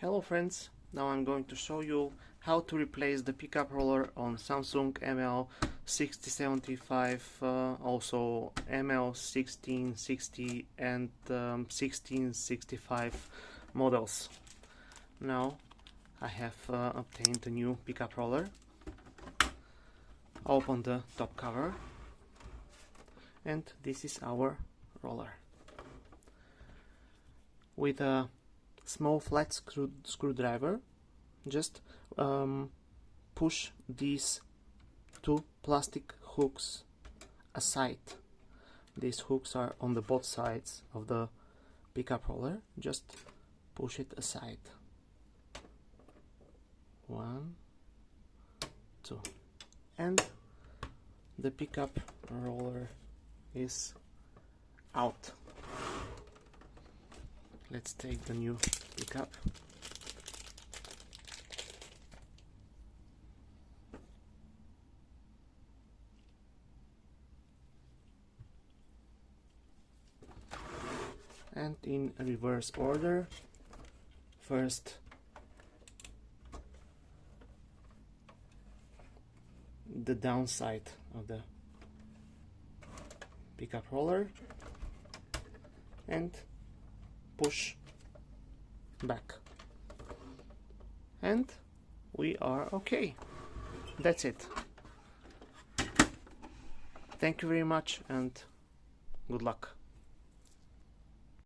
Hello friends, now I'm going to show you how to replace the pickup roller on Samsung ML-1675, also ML-1660 and 1665 models. Now I have obtained a new pickup roller. Open the top cover and this is our roller. With a small flat screwdriver, just push these two plastic hooks aside. These hooks are on the both sides of the pickup roller. Just push it aside. 1, 2, and the pickup roller is out. Let's take the new pickup. And in reverse order, first the downside of the pickup roller and push back, and we are okay. That's it. Thank you very much and good luck.